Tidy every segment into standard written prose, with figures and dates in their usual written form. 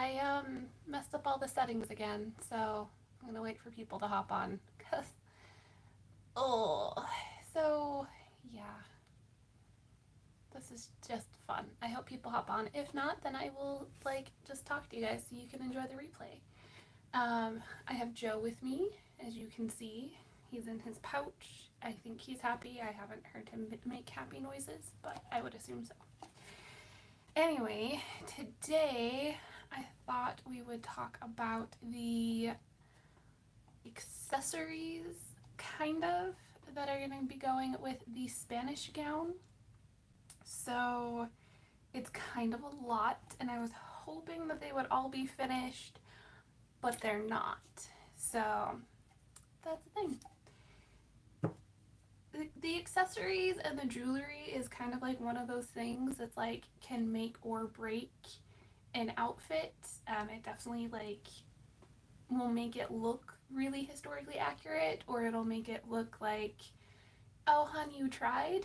I messed up all the settings again, so I'm gonna wait for people to hop on. Cause oh, so yeah, this is just fun. I hope people hop on. If not, then I will like just talk to you guys so you can enjoy the replay. I have Joe with me, as you can see. He's in his pouch. I think he's happy. I haven't heard him make happy noises, but I would assume so. Anyway, today I thought we would talk about the accessories, kind of, that are going to be going with the Spanish gown. So it's kind of a lot, and I was hoping that they would all be finished, but they're not. So that's the thing. The accessories and the jewelry is kind of like one of those things that's like can make or break an outfit. It definitely like will make it look really historically accurate, or it'll make it look like, oh hun, you tried,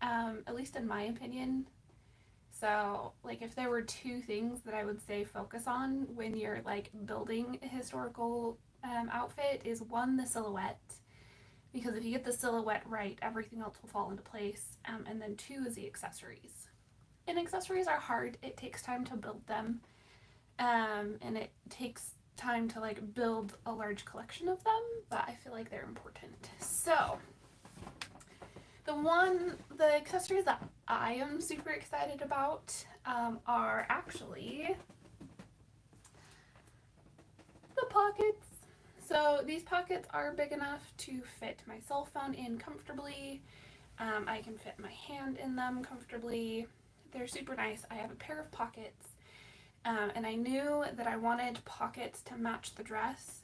at least in my opinion. So like if there were two things that I would say focus on when you're like building a historical outfit, is one, the silhouette, because if you get the silhouette right, everything else will fall into place. And then two is the accessories. And accessories are hard. It takes time to build them, and it takes time to like build a large collection of them, but I feel like they're important. So the accessories that I am super excited about are actually the pockets. So these pockets are big enough to fit my cell phone in comfortably. I can fit my hand in them comfortably. They're super nice. I have a pair of pockets, and I knew that I wanted pockets to match the dress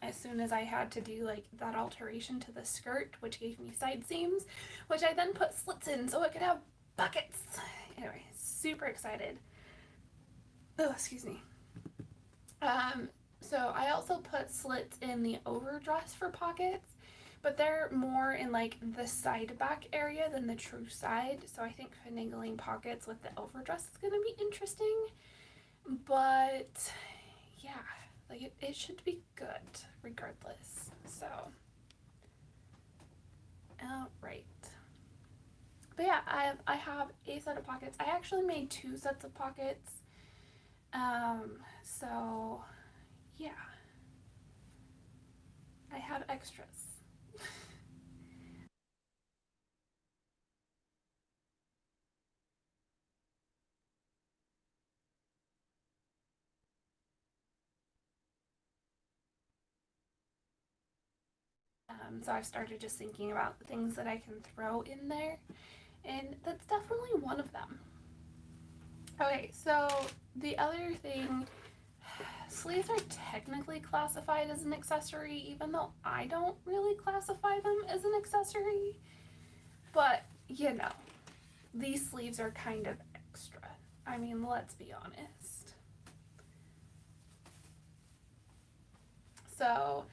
as soon as I had to do like that alteration to the skirt, which gave me side seams, which I then put slits in so it could have buckets. Anyway, super excited. Oh, excuse me. So I also put slits in the overdress for pockets, but they're more in like the side back area than the true side. So I think finagling pockets with the overdress is going to be interesting. But yeah, like it should be good regardless. So, alright. But yeah, I have a set of pockets. I actually made two sets of pockets. So yeah, I have extras. So I've started just thinking about the things that I can throw in there, and that's definitely one of them. Okay, so the other thing, sleeves are technically classified as an accessory, even though I don't really classify them as an accessory. But, you know, these sleeves are kind of extra. I mean, let's be honest. So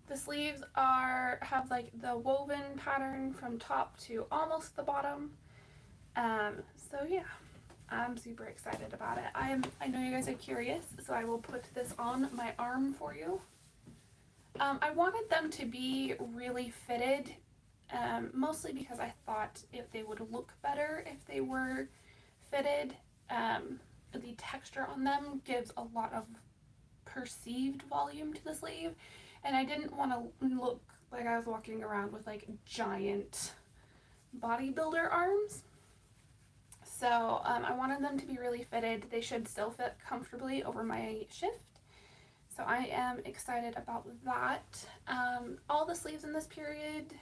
the sleeves have like the woven pattern from top to almost the bottom. So yeah, I'm super excited about it. I know you guys are curious, so I will put this on my arm for you. I wanted them to be really fitted, mostly because I thought if they would look better if they were fitted. The texture on them gives a lot of perceived volume to the sleeve, and I didn't want to look like I was walking around with like giant bodybuilder arms. So I wanted them to be really fitted. They should still fit comfortably over my shift. So I am excited about that. All the sleeves in this period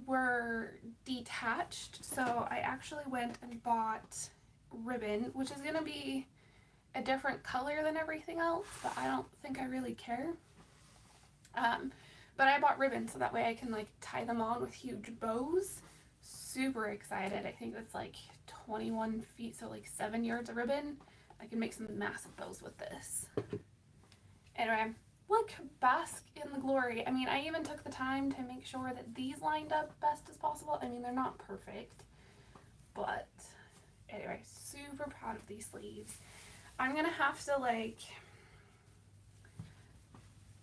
were detached. So I actually went and bought ribbon, which is going to be a different color than everything else, but I don't think I really care. But I bought ribbon so that way I can like tie them on with huge bows. Super excited. I think it's like 21 feet, so like 7 yards of ribbon. I can make some massive bows with this. Anyway, like, bask in the glory. I mean, I even took the time to make sure that these lined up best as possible. I mean, they're not perfect, but anyway, super proud of these sleeves. I'm gonna have to, like,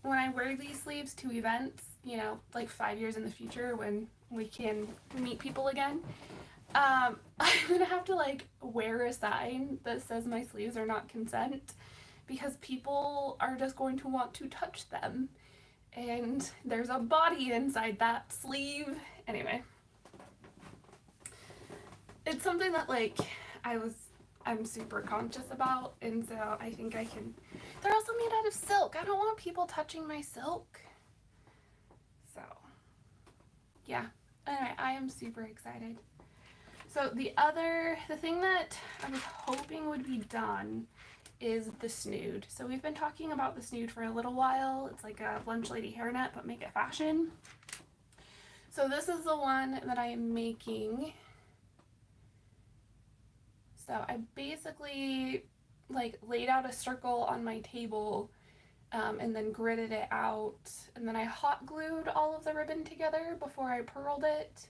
when I wear these sleeves to events, you know, like 5 years in the future when we can meet people again, I'm gonna have to, like, wear a sign that says my sleeves are not consent, because people are just going to want to touch them. And there's a body inside that sleeve. Anyway. It's something that, like, I'm super conscious about, and so I think I can. They're also made out of silk. I don't want people touching my silk. So, yeah. Anyway, I am super excited. So the thing that I was hoping would be done is the snood. So we've been talking about the snood for a little while. It's like a lunch lady hairnet, but make it fashion. So this is the one that I am making. So I basically, like, laid out a circle on my table, and then gridded it out, and then I hot glued all of the ribbon together before I purled it,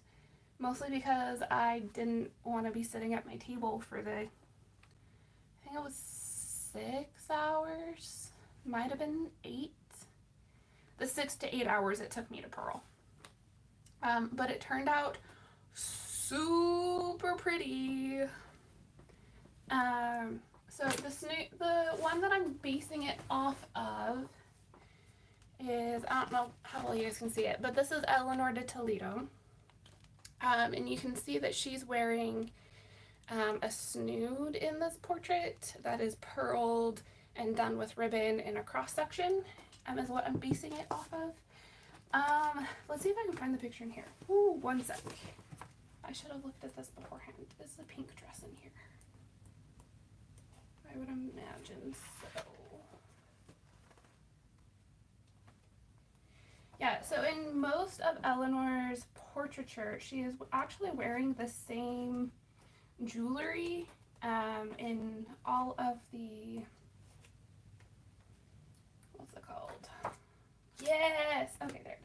mostly because I didn't want to be sitting at my table for I think it was 6 hours, might have been 8, the 6 to 8 hours it took me to purl. But it turned out super pretty. So the one that I'm basing it off of is, I don't know how well you guys can see it, but this is Eleanor de Toledo. And you can see that she's wearing a snood in this portrait that is purled and done with ribbon in a cross section, is what I'm basing it off of. Let's see if I can find the picture in here. Ooh, one sec. I should have looked at this beforehand. Is the pink dress in here? I would imagine so. Yeah, so in most of Eleanor's portraiture, she is actually wearing the same jewelry in all of the, what's it called? Yes! Okay, there it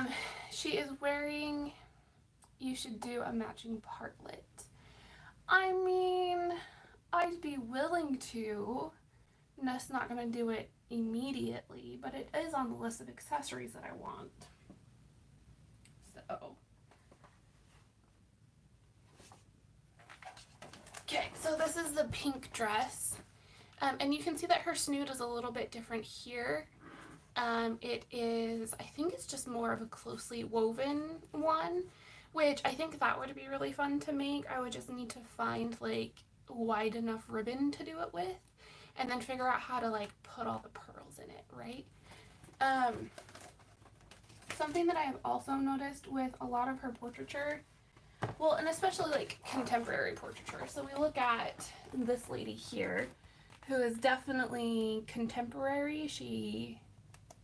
is. She is wearing, you should do a matching partlet. I mean, I'd be willing to. That's not going to do it immediately, but it is on the list of accessories that I want. So. Okay, so this is the pink dress. And you can see that her snood is a little bit different here. It is, I think it's just more of a closely woven one, which I think that would be really fun to make. I would just need to find, like, wide enough ribbon to do it with, and then figure out how to, like, put all the pearls in it, right? Something that I have also noticed with a lot of her portraiture, well, and especially, like, contemporary portraiture. So we look at this lady here, who is definitely contemporary. She,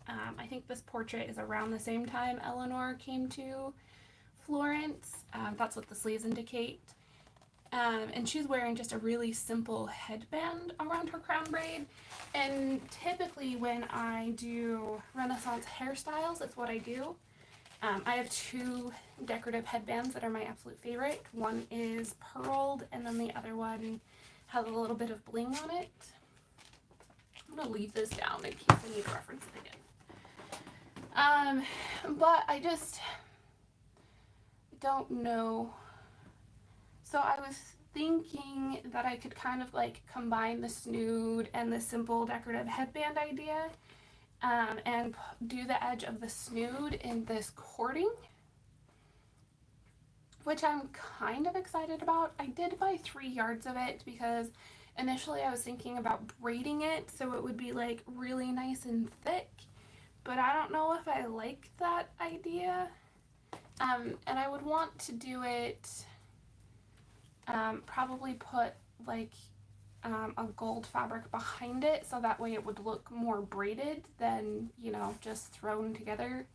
I think this portrait is around the same time Eleanor came to Florence. That's what the sleeves indicate. And she's wearing just a really simple headband around her crown braid. And typically when I do Renaissance hairstyles, that's what I do. I have 2 decorative headbands that are my absolute favorite. One is pearled, and then the other one has a little bit of bling on it. I'm going to leave this down in case I need to reference it again. But I just don't know. So I was thinking that I could kind of, like, combine the snood and the simple decorative headband idea, and do the edge of the snood in this cording, which I'm kind of excited about. I did buy 3 yards of it because initially I was thinking about braiding it so it would be, like, really nice and thick, but I don't know if I like that idea. And I would want to do it, probably put, like, a gold fabric behind it, so that way it would look more braided than, you know, just thrown together.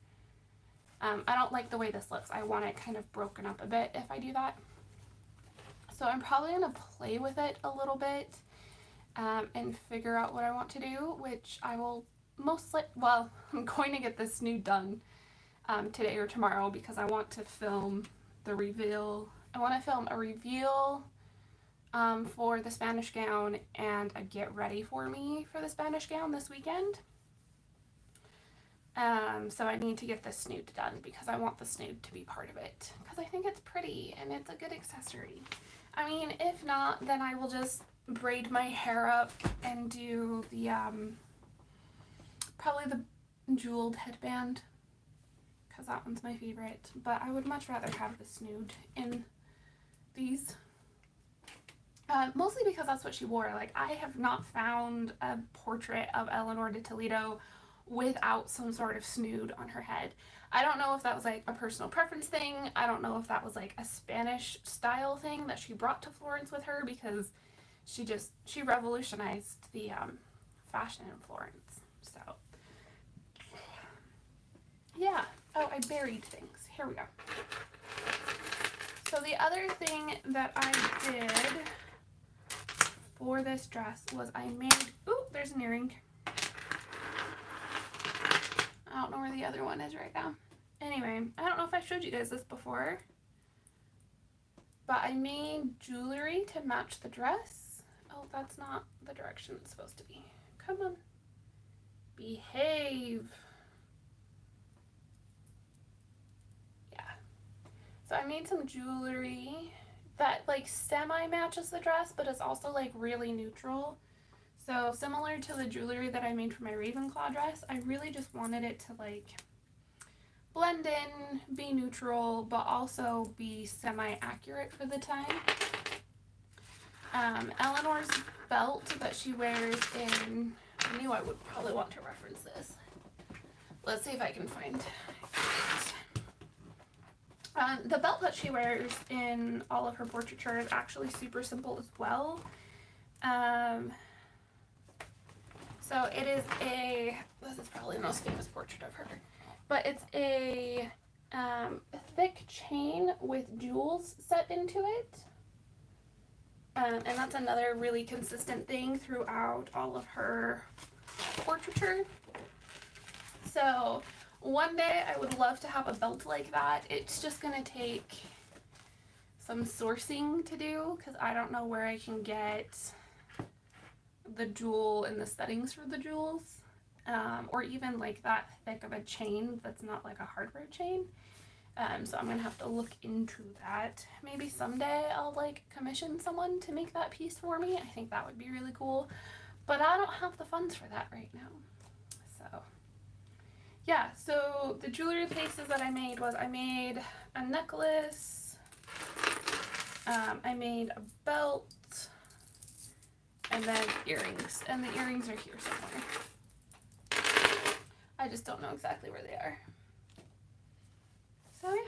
I don't like the way this looks. I want it kind of broken up a bit if I do that. So I'm probably going to play with it a little bit, and figure out what I want to do, which I will well, I'm going to get this snood done today or tomorrow, because I want to film the reveal. I want to film a reveal for the Spanish gown and a get ready for me for the Spanish gown this weekend. So I need to get the snood done because I want the snood to be part of it because I think it's pretty and it's a good accessory. I mean, if not, then I will just braid my hair up and do the probably the jeweled headband because that one's my favorite, but I would much rather have the snood in these. Mostly because that's what she wore. Like, I have not found a portrait of Eleanor de Toledo without some sort of snood on her head. I don't know if that was like a personal preference thing. I don't know if that was like a Spanish style thing that she brought to Florence with her because she revolutionized the fashion in Florence. So yeah. Oh, I buried things. Here we go. So the other thing that I did for this dress was I made, ooh, there's an earring. I don't know where the other one is right now. Anyway, I don't know if I showed you guys this before, but I made jewelry to match the dress. Oh, that's not the direction it's supposed to be. Come on. Behave. Yeah. So I made some jewelry that like semi matches the dress, but is also like really neutral. So similar to the jewelry that I made for my Ravenclaw dress, I really just wanted it to like blend in, be neutral, but also be semi-accurate for the time. Eleanor's belt that she wears in, I knew I would probably want to reference this. Let's see if I can find it. The belt that she wears in all of her portraiture is actually super simple as well. So it is this is probably the most famous portrait of her, but it's a thick chain with jewels set into it. And that's another really consistent thing throughout all of her portraiture. So one day I would love to have a belt like that. It's just going to take some sourcing to do because I don't know where I can get the jewel and the settings for the jewels, or even like that thick of a chain that's not like a hardware chain. So I'm gonna have to look into that. Maybe someday I'll like commission someone to make that piece for me. I think that would be really cool, but I don't have the funds for that right now. So yeah, so the jewelry pieces that I made was I made a necklace, I made a belt, and then earrings, and the earrings are here somewhere. I just don't know exactly where they are. So yeah.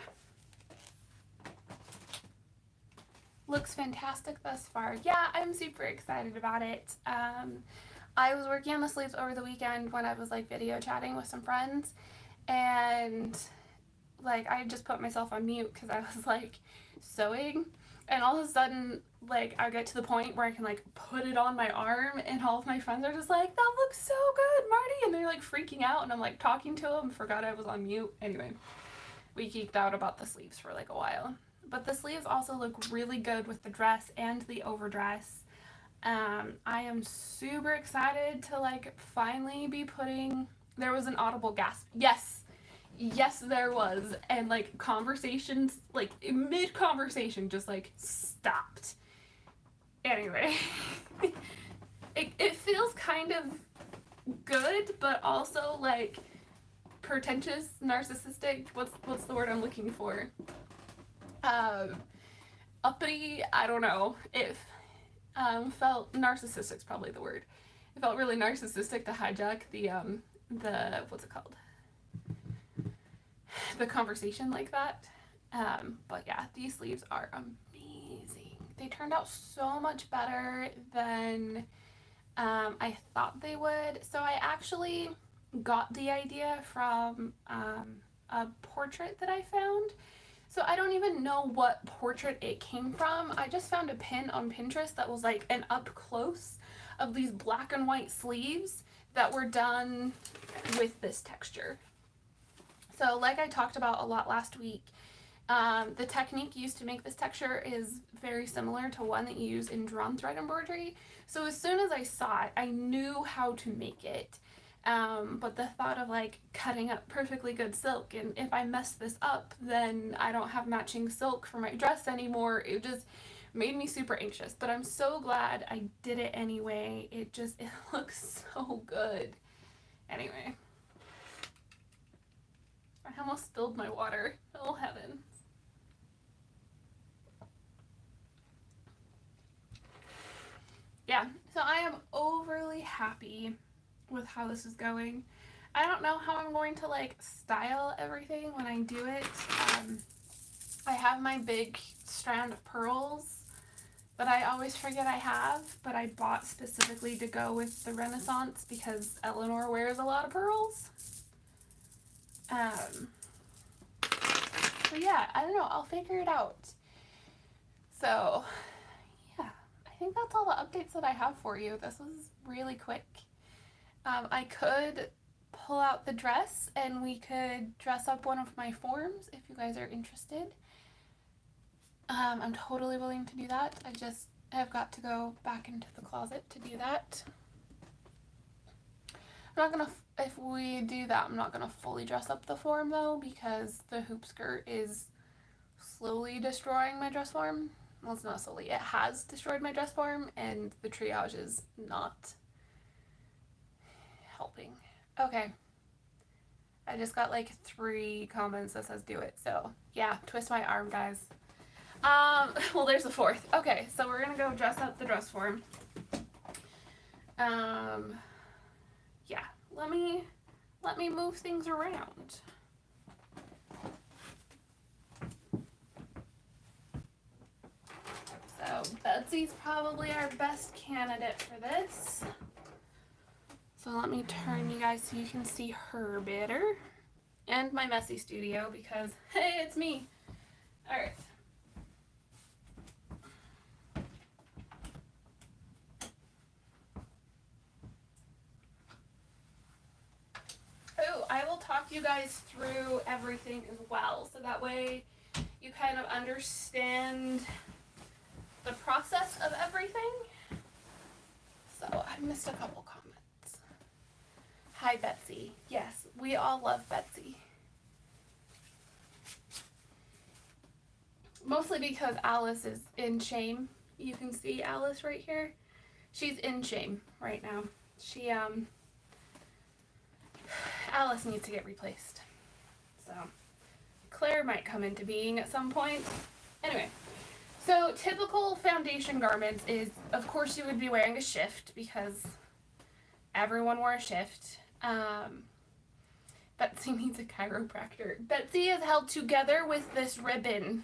Looks fantastic thus far. Yeah, I'm super excited about it. I was working on the sleeves over the weekend when I was like video chatting with some friends, and like I just put myself on mute because I was like sewing, and all of a sudden like I get to the point where I can like put it on my arm, and all of my friends are just like, that looks so good, Marty, and they're like freaking out, and I'm like talking to them, forgot I was on mute. Anyway, we geeked out about the sleeves for like a while, but the sleeves also look really good with the dress and the overdress. I am super excited to like finally be putting, there was an audible gasp. Yes, there was. And like conversations, like mid conversation just like stopped. Anyway, it feels kind of good, but also like pretentious, narcissistic. What's the word I'm looking for? Uppity, I don't know. It felt narcissistic's probably the word. It felt really narcissistic to hijack the what's it called? The conversation like that. But yeah, these sleeves are amazing. They turned out so much better than I thought they would. So I actually got the idea from a portrait that I found. So I don't even know what portrait it came from. I just found a pin on Pinterest that was like an up close of these black and white sleeves that were done with this texture. So like I talked about a lot last week, The technique used to make this texture is very similar to one that you use in drawn thread embroidery. So as soon as I saw it, I knew how to make it. But the thought of like cutting up perfectly good silk, and if I mess this up, then I don't have matching silk for my dress anymore. It just made me super anxious. But I'm so glad I did it anyway. It looks so good. Anyway. I almost spilled my water. Oh heavens. Yeah, so I am overly happy with how this is going. I don't know how I'm going to like style everything when I do it. I have my big strand of pearls that I always forget I have, but I bought specifically to go with the Renaissance because Eleanor wears a lot of pearls. So yeah, I don't know, I'll figure it out. So yeah, I think that's all the updates that I have for you. This was really quick. I could pull out the dress and we could dress up one of my forms if you guys are interested. I'm totally willing to do that. I just have got to go back into the closet to do that. If we do that, I'm not gonna fully dress up the form though, because the hoop skirt is slowly destroying my dress form. Well, it's not slowly, it has destroyed my dress form, and the triage is not helping. Okay. I just got like 3 comments that says do it, so yeah, twist my arm, guys. Well, there's the 4th. Okay, so we're gonna go dress up the dress form. Yeah, let me move things around. So Betsy's probably our best candidate for this. So let me turn you guys so you can see her better. And my messy studio because, hey, it's me. All right. Oh, I will talk you guys through everything as well, so that way you kind of understand the process of everything. So I missed a couple comments. Hi, Betsy. Yes, we all love Betsy. Mostly because Alice is in shame. You can see Alice right here. She's in shame right now. Alice needs to get replaced. So Claire might come into being at some point. Anyway, so typical foundation garments is, of course, you would be wearing a shift because everyone wore a shift. Betsy needs a chiropractor. Betsy is held together with this ribbon.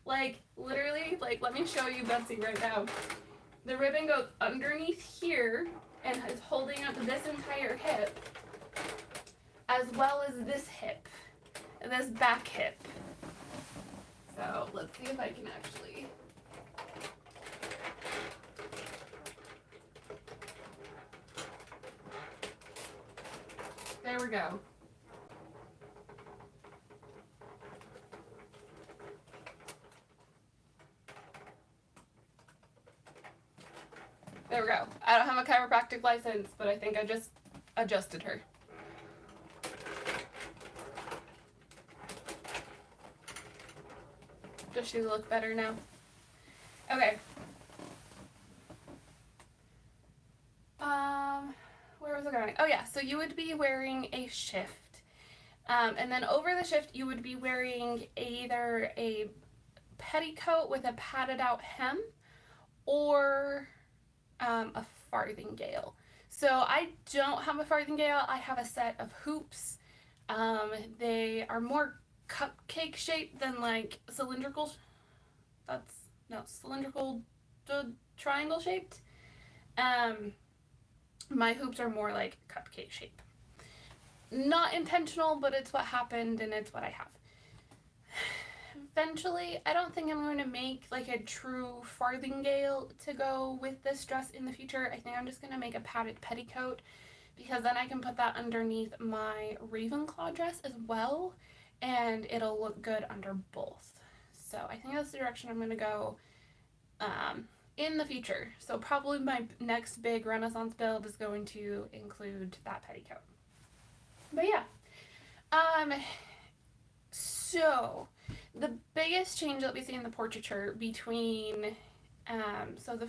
Like, literally, like, let me show you Betsy right now. The ribbon goes underneath here and is holding up this entire hip, as well as this hip, and this back hip. So let's see if I can actually. There we go. There we go. I don't have a chiropractic license, but I think I just adjusted her. Does she look better now? Okay. Where was I going? Oh yeah, so you would be wearing a shift. And then over the shift, you would be wearing either a petticoat with a padded out hem or a farthingale. So I don't have a farthingale. I have a set of hoops. They are more cupcake shaped than like cylindrical. Cylindrical triangle shaped. My hoops are more like cupcake shape. Not intentional, but it's what happened and it's what I have. Eventually, I don't think I'm going to make like a true farthingale to go with this dress in the future. I think I'm just going to make a padded petticoat because then I can put that underneath my Ravenclaw dress as well, and it'll look good under both. So I think that's the direction I'm going to go in the future. So probably my next big Renaissance build is going to include that petticoat. But yeah. So the biggest change that we see in the portraiture between, so the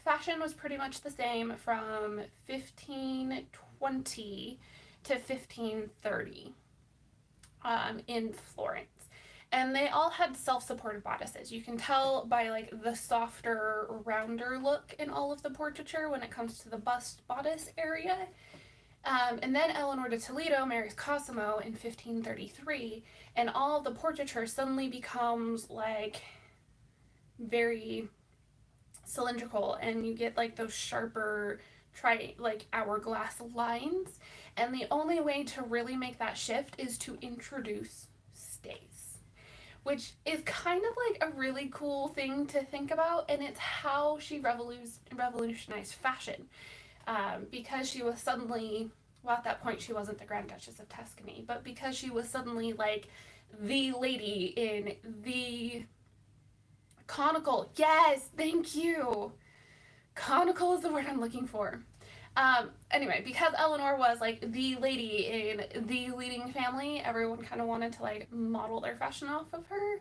fashion was pretty much the same from 1520 to 1530 in Florence. And they all had self-supported bodices. You can tell by like the softer, rounder look in all of the portraiture when it comes to the bust bodice area. And then Eleanor de Toledo marries Cosimo in 1533, and all of the portraiture suddenly becomes like very cylindrical, and you get like those sharper like hourglass lines. And the only way to really make that shift is to introduce stays, which is kind of like a really cool thing to think about, and it's how she revolutionized fashion. Because she was suddenly, well, at that point she wasn't the Grand Duchess of Tuscany, but because she was suddenly like the lady in the conical, yes, thank you, conical is the word I'm looking for. Anyway, because Eleanor was like the lady in the leading family, everyone kind of wanted to like model their fashion off of her.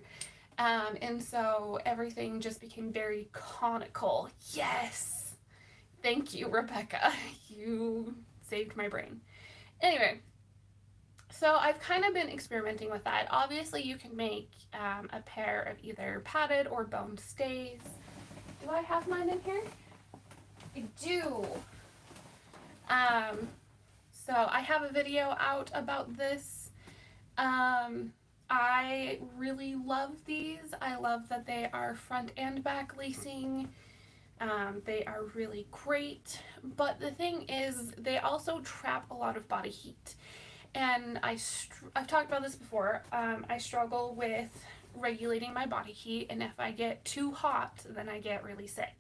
And so everything just became very conical. Yes! Thank you, Rebecca. You saved my brain. Anyway, so I've kind of been experimenting with that. Obviously, you can make a pair of either padded or boned stays. Do I have mine in here? I do. So I have a video out about this. I really love these. I love that they are front and back lacing. They are really great, but the thing is they also trap a lot of body heat, and I've talked about this before. I struggle with regulating my body heat, and if I get too hot, then I get really sick.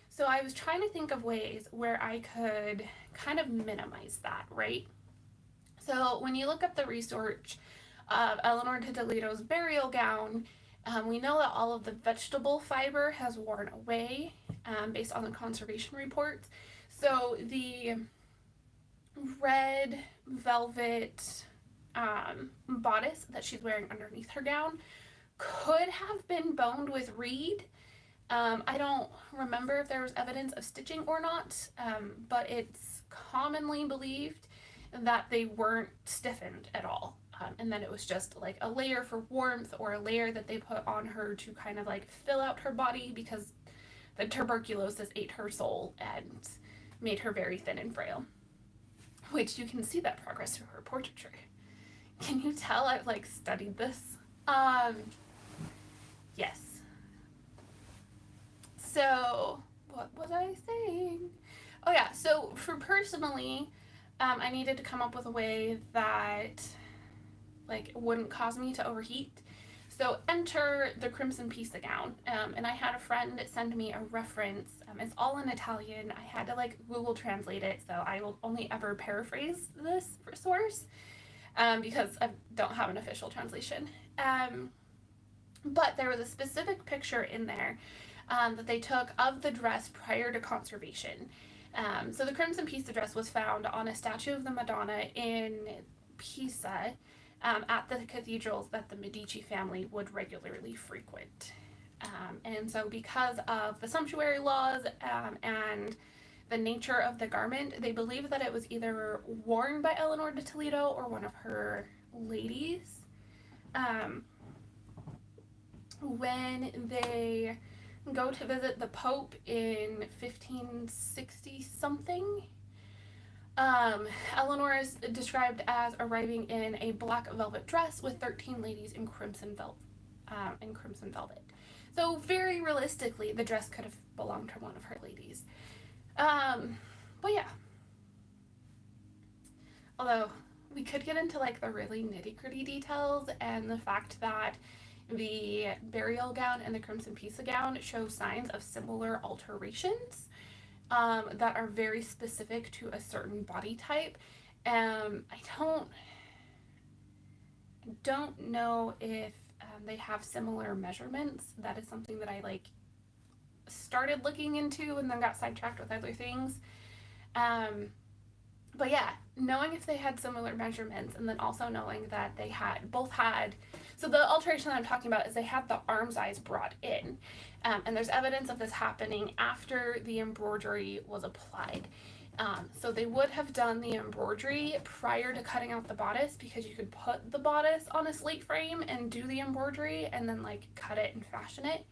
So I was trying to think of ways where I could kind of minimize that, right? So when you look up the research of Eleanor de Toledo's burial gown, we know that all of the vegetable fiber has worn away based on the conservation reports. So the red velvet bodice that she's wearing underneath her gown could have been boned with reed. I don't remember if there was evidence of stitching or not, but it's commonly believed that they weren't stiffened at all. And then it was just like a layer for warmth, or a layer that they put on her to kind of like fill out her body, because the tuberculosis ate her soul and made her very thin and frail, which you can see that progress through her portraiture. Can you tell I've like studied this? Yes. So what was I saying? Oh yeah, so for personally, I needed to come up with a way that like wouldn't cause me to overheat. So enter the Crimson Pisa gown, and I had a friend send me a reference. It's all in Italian. I had to like Google translate it, so I will only ever paraphrase this source because I don't have an official translation. But there was a specific picture in there that they took of the dress prior to conservation. So the Crimson Pisa dress was found on a statue of the Madonna in Pisa, at the cathedrals that the Medici family would regularly frequent. And so because of the sumptuary laws and the nature of the garment, they believe that it was either worn by Eleanor de Toledo or one of her ladies. When they go to visit the Pope in 1560 something, Eleanor is described as arriving in a black velvet dress with 13 ladies in crimson velvet. So very realistically, the dress could have belonged to one of her ladies. But yeah. Although we could get into like the really nitty-gritty details, and the fact that the burial gown and the Crimson Pisa gown show signs of similar alterations. that are very specific to a certain body type. I don't know if they have similar measurements. That is something that I like started looking into and then got sidetracked with other things. But yeah, knowing if they had similar measurements, and then also knowing that they both had, so the alteration that I'm talking about is they had the arm size brought in. And there's evidence of this happening after the embroidery was applied. So they would have done the embroidery prior to cutting out the bodice, because you could put the bodice on a slate frame and do the embroidery and then like cut it and fashion it.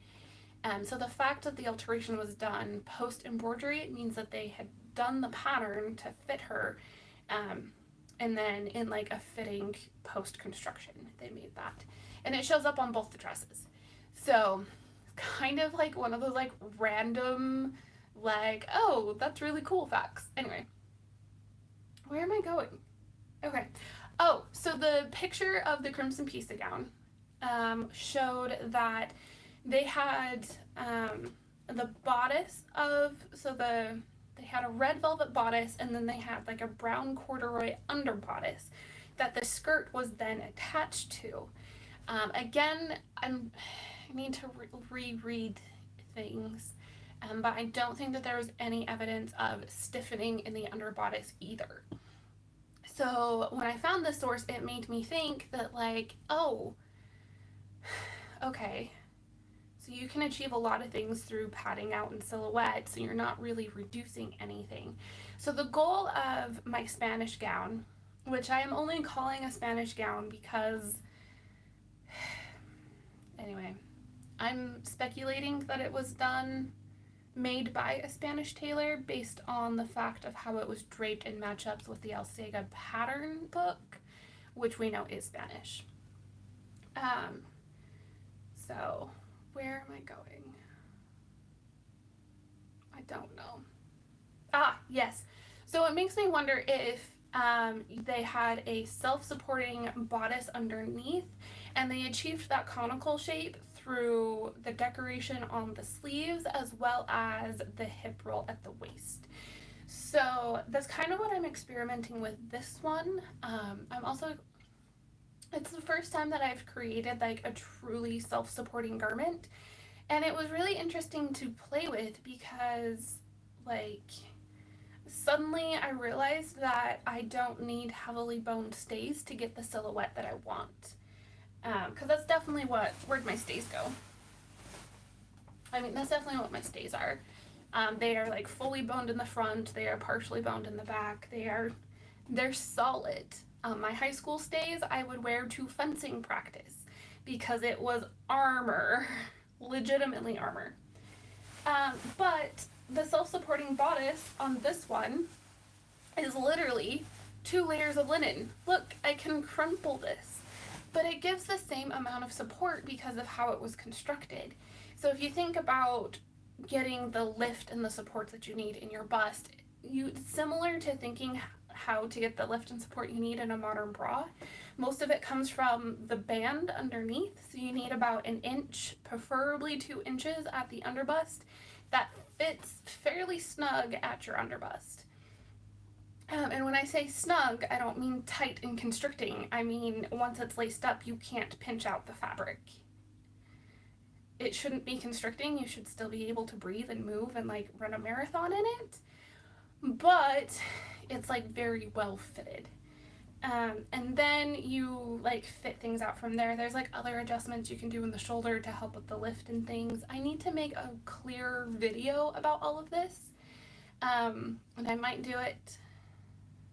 So the fact that the alteration was done post embroidery means that they had done the pattern to fit her, and then in like a fitting post construction they made that, and it shows up on both the dresses. So kind of like one of those like random, like, oh, that's really cool facts. Anyway, where am I going? Okay. Oh, so the picture of the crimson pisa gown showed that they had the bodice of, they had a red velvet bodice, and then they had like a brown corduroy under bodice that the skirt was then attached to. Again, I need to reread things, but I don't think that there was any evidence of stiffening in the under bodice either. So when I found this source, it made me think that like, oh, okay, so you can achieve a lot of things through padding out and silhouette, so you're not really reducing anything. So the goal of my Spanish gown, which I am only calling a Spanish gown because, anyway, I'm speculating that it was made by a Spanish tailor based on the fact of how it was draped in matchups with the Alsega pattern book, which we know is Spanish. So where am I going? I don't know. Ah, yes. So it makes me wonder if they had a self-supporting bodice underneath, and they achieved that conical shape through the decoration on the sleeves as well as the hip roll at the waist. So that's kind of what I'm experimenting with this one. It's the first time that I've created like a truly self-supporting garment, and it was really interesting to play with because like suddenly I realized that I don't need heavily boned stays to get the silhouette that I want, because that's definitely where'd my stays go? I mean, that's definitely what my stays are. They are like fully boned in the front, they are partially boned in the back, they're solid. My high school stays I would wear to fencing practice because it was armor, legitimately armor. But the self-supporting bodice on this one is literally 2 layers of linen. Look, I can crumple this, but it gives the same amount of support because of how it was constructed. So if you think about getting the lift and the support that you need in your bust, similar to thinking how to get the lift and support you need in a modern bra, most of it comes from the band underneath. So you need about 1 inch, preferably 2 inches at the underbust that fits fairly snug at your underbust. And when I say snug, I don't mean tight and constricting. I mean, once it's laced up, you can't pinch out the fabric. It shouldn't be constricting. You should still be able to breathe and move and like run a marathon in it. But it's like very well fitted. And then you like fit things out from there. There's like other adjustments you can do in the shoulder to help with the lift and things. I need to make a clear video about all of this. And I might do it